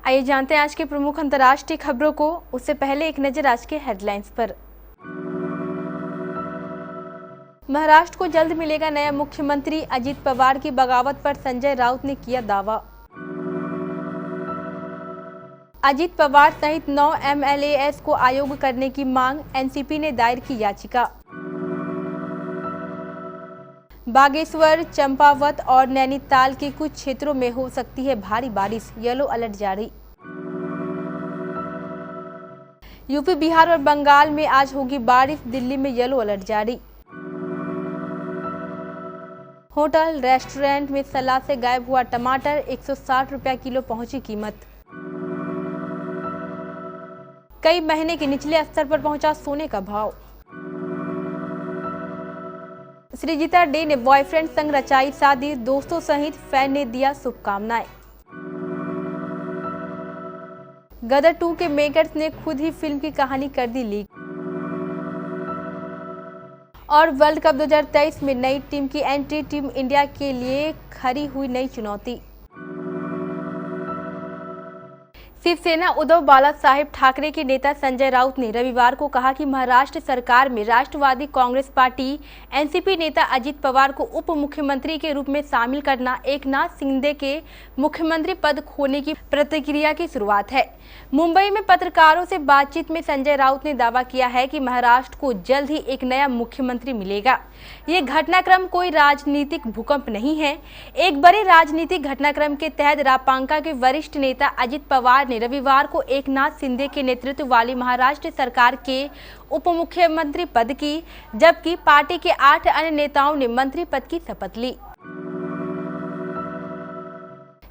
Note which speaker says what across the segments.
Speaker 1: आइए जानते हैं आज के प्रमुख अंतर्राष्ट्रीय खबरों को। उससे पहले एक नजर आज के हेडलाइंस पर। महाराष्ट्र को जल्द मिलेगा नया मुख्यमंत्री, अजित पवार की बगावत पर संजय राउत ने किया दावा। अजित पवार सहित 9 MLAs को आयोग करने की मांग, एनसीपी ने दायर की याचिका। बागेश्वर, चंपावत और नैनीताल के कुछ क्षेत्रों में हो सकती है भारी बारिश, येलो अलर्ट जारी। यूपी, बिहार और बंगाल में आज होगी बारिश, दिल्ली में येलो अलर्ट जारी। होटल रेस्टोरेंट में सलाद से गायब हुआ टमाटर, 160 रुपया किलो पहुंची कीमत। कई महीने के निचले स्तर पर पहुंचा सोने का भाव। सृजिता डे ने बॉयफ्रेंड संग रचाई शादी, दोस्तों सहित फैन ने दिया शुभकामनाएं। गदर 2 के मेकर्स ने खुद ही फिल्म की कहानी कर दी लीक। और वर्ल्ड कप 2023 में नई टीम की एंट्री, टीम इंडिया के लिए खड़ी हुई नई चुनौती। शिवसेना उद्धव बालासाहेब ठाकरे के नेता संजय राउत ने रविवार को कहा कि महाराष्ट्र सरकार में राष्ट्रवादी कांग्रेस पार्टी एनसीपी नेता अजित पवार को उप मुख्यमंत्री के रूप में शामिल करना एकनाथ शिंदे के मुख्यमंत्री पद खोने की प्रतिक्रिया की शुरुआत है। मुंबई में पत्रकारों से बातचीत में संजय राउत ने दावा किया है कि महाराष्ट्र को जल्द ही एक नया मुख्यमंत्री मिलेगा। ये घटनाक्रम कोई राजनीतिक भूकंप नहीं है। एक बड़े राजनीतिक घटनाक्रम के तहत रापांका के वरिष्ठ नेता अजित पवार ने रविवार को एकनाथ शिंदे के नेतृत्व वाली महाराष्ट्र सरकार के उप मुख्यमंत्री पद की, जबकि पार्टी के 8 अन्य नेताओं ने मंत्री पद की शपथ ली।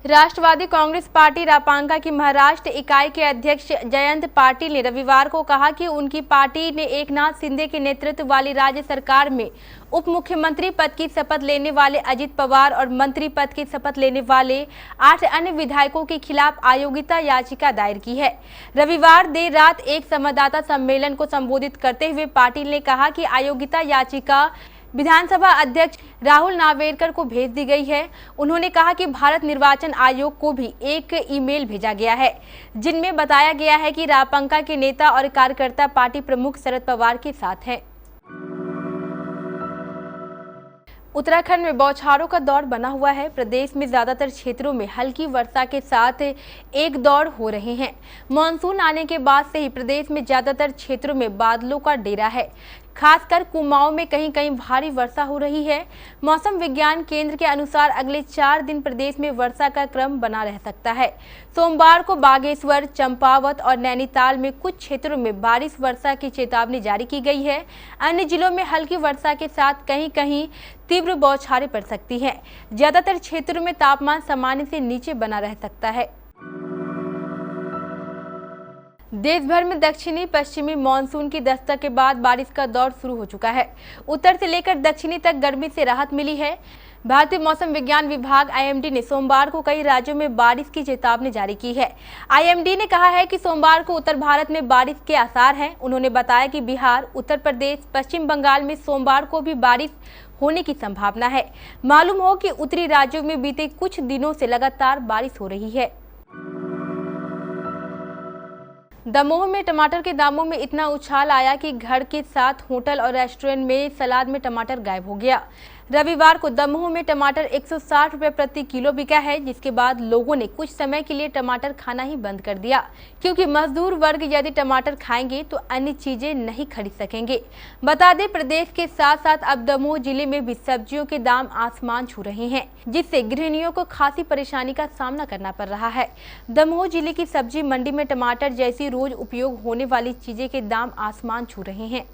Speaker 1: राष्ट्रवादी कांग्रेस पार्टी रापांका की महाराष्ट्र इकाई के अध्यक्ष जयंत पाटिल ने रविवार को कहा कि उनकी पार्टी ने एकनाथ शिंदे के नेतृत्व वाली राज्य सरकार में उप मुख्यमंत्री पद की शपथ लेने वाले अजित पवार और मंत्री पद की शपथ लेने वाले 8 अन्य विधायकों के खिलाफ अयोग्यता याचिका दायर की है। रविवार देर रात एक संवाददाता सम्मेलन को संबोधित करते हुए पाटिल ने कहा कि अयोग्यता याचिका विधानसभा अध्यक्ष राहुल नार्वेकर को भेज दी गई है। उन्होंने कहा कि भारत निर्वाचन आयोग को भी एक ईमेल भेजा गया है, जिनमें बताया गया है कि रापांका के नेता और कार्यकर्ता पार्टी प्रमुख शरद पवार के साथ हैं। उत्तराखंड में बौछारों का दौर बना हुआ है। प्रदेश में ज्यादातर क्षेत्रों में हल्की वर्षा के साथ एक दौर हो रहे हैं। मानसून आने के बाद से ही प्रदेश में ज्यादातर क्षेत्रों में बादलों का डेरा है। खासकर कुमाऊं में कहीं कहीं भारी वर्षा हो रही है। मौसम विज्ञान केंद्र के अनुसार अगले 4 दिन प्रदेश में वर्षा का क्रम बना रह सकता है। सोमवार को बागेश्वर, चंपावत और नैनीताल में कुछ क्षेत्रों में बारिश वर्षा की चेतावनी जारी की गई है। अन्य जिलों में हल्की वर्षा के साथ कहीं कहीं तीव्र बौछारें पड़ सकती हैं। ज्यादातर क्षेत्रों में तापमान सामान्य से नीचे बना रह सकता है। देश भर में दक्षिणी पश्चिमी मानसून की दस्तक के बाद बारिश का दौर शुरू हो चुका है। उत्तर से लेकर दक्षिणी तक गर्मी से राहत मिली है। भारतीय मौसम विज्ञान विभाग IMD ने सोमवार को कई राज्यों में बारिश की चेतावनी जारी की है। IMD ने कहा है कि सोमवार को उत्तर भारत में बारिश के आसार हैं। उन्होंने बताया कि बिहार, उत्तर प्रदेश, पश्चिम बंगाल में सोमवार को भी बारिश होने की संभावना है। मालूम हो कि उत्तरी राज्यों में बीते कुछ दिनों से लगातार बारिश हो रही है। दमोह में टमाटर के दामों में इतना उछाल आया कि घर के साथ होटल और रेस्टोरेंट में सलाद में टमाटर गायब हो गया। रविवार को दमोह में टमाटर 160 रुपये प्रति किलो बिका है, जिसके बाद लोगों ने कुछ समय के लिए टमाटर खाना ही बंद कर दिया, क्योंकि मजदूर वर्ग यदि टमाटर खाएंगे तो अन्य चीजें नहीं खरीद सकेंगे। बता दें, प्रदेश के साथ साथ अब दमोह जिले में भी सब्जियों के दाम आसमान छू रहे हैं, जिससे गृहिणियों को खासी परेशानी का सामना करना पड़ रहा है। दमोह जिले की सब्जी मंडी में टमाटर जैसी रोज उपयोग होने वाली चीजें के दाम आसमान छू रहे हैं।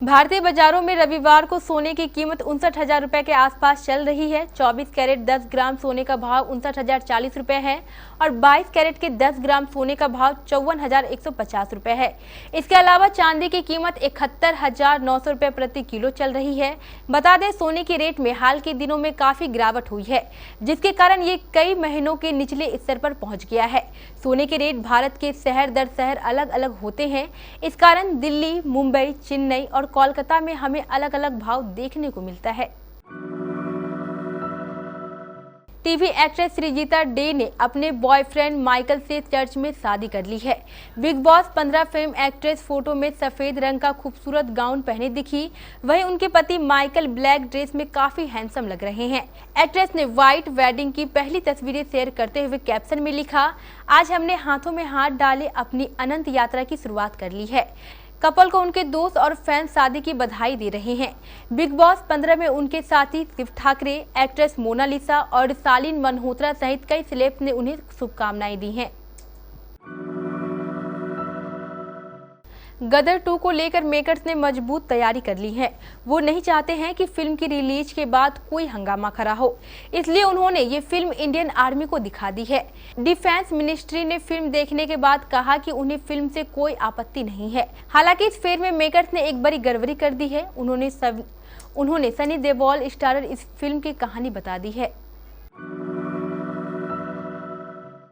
Speaker 1: भारतीय बाजारों में रविवार को सोने की कीमत 59,000 रुपए के आसपास चल रही है। 24 कैरेट 10 ग्राम सोने का भाव 59,040 रुपए है और 22 कैरेट के 10 ग्राम सोने का भाव 54,150 रुपए है। इसके अलावा चांदी की कीमत 71,900 रुपए प्रति किलो चल रही है। बता दें, सोने के रेट में हाल के दिनों में काफी गिरावट हुई है, जिसके कारण ये कई महीनों के निचले स्तर पर पहुंच गया है। सोने के रेट भारत के शहर दर शहर अलग अलग होते हैं। इस कारण दिल्ली, मुंबई, चेन्नई और कोलकाता में हमें अलग अलग भाव देखने को मिलता है। टीवी एक्ट्रेस सृजिता डे ने अपने बॉयफ्रेंड माइकल से चर्च में शादी कर ली है। Big boss 15 fame actress photo में सफेद रंग का खूबसूरत गाउन पहने दिखी, वहीं उनके पति माइकल ब्लैक ड्रेस में काफी हैंडसम लग रहे हैं। एक्ट्रेस ने व्हाइट वेडिंग की पहली तस्वीरें शेयर करते हुए कैप्शन में लिखा, आज हमने हाथों में हाथ डाले अपनी अनंत यात्रा की शुरुआत कर ली है। कपल को उनके दोस्त और फैंस शादी की बधाई दे रहे हैं। बिग बॉस 15 में उनके साथी शिव ठाकरे, एक्ट्रेस मोनालिसा और शालीन मल्होत्रा सहित कई सेलेब्स ने उन्हें शुभकामनाएं दी हैं। गदर 2 को लेकर मेकर्स ने मजबूत तैयारी कर ली है। वो नहीं चाहते हैं कि फिल्म की रिलीज के बाद कोई हंगामा खड़ा हो, इसलिए उन्होंने ये फिल्म इंडियन आर्मी को दिखा दी है। डिफेंस मिनिस्ट्री ने फिल्म देखने के बाद कहा कि उन्हें फिल्म से कोई आपत्ति नहीं है। हालांकि इस फेर में मेकर्स ने एक बड़ी गड़बड़ी कर दी है। उन्होंने सनी देओल स्टारर इस फिल्म की कहानी बता दी है।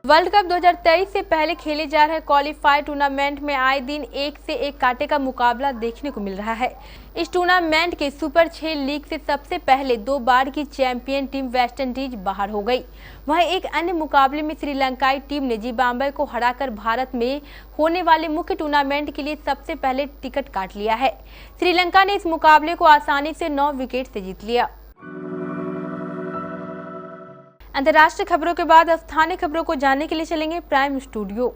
Speaker 1: वर्ल्ड कप 2023 से पहले खेले जा रहे क्वालीफायर टूर्नामेंट में आए दिन एक से एक कांटे का मुकाबला देखने को मिल रहा है। इस टूर्नामेंट के सुपर 6 लीग से सबसे पहले 2 बार की चैंपियन टीम वेस्ट इंडीज बाहर हो गई। वहीं एक अन्य मुकाबले में श्रीलंकाई टीम ने जिम्बाब्वे को हराकर भारत में होने वाले मुख्य टूर्नामेंट के लिए सबसे पहले टिकट काट लिया है। श्रीलंका ने इस मुकाबले को आसानी से 9 विकेट से जीत लिया। अंतर्राष्ट्रीय खबरों के बाद स्थानीय खबरों को जानने के लिए चलेंगे प्राइम स्टूडियो।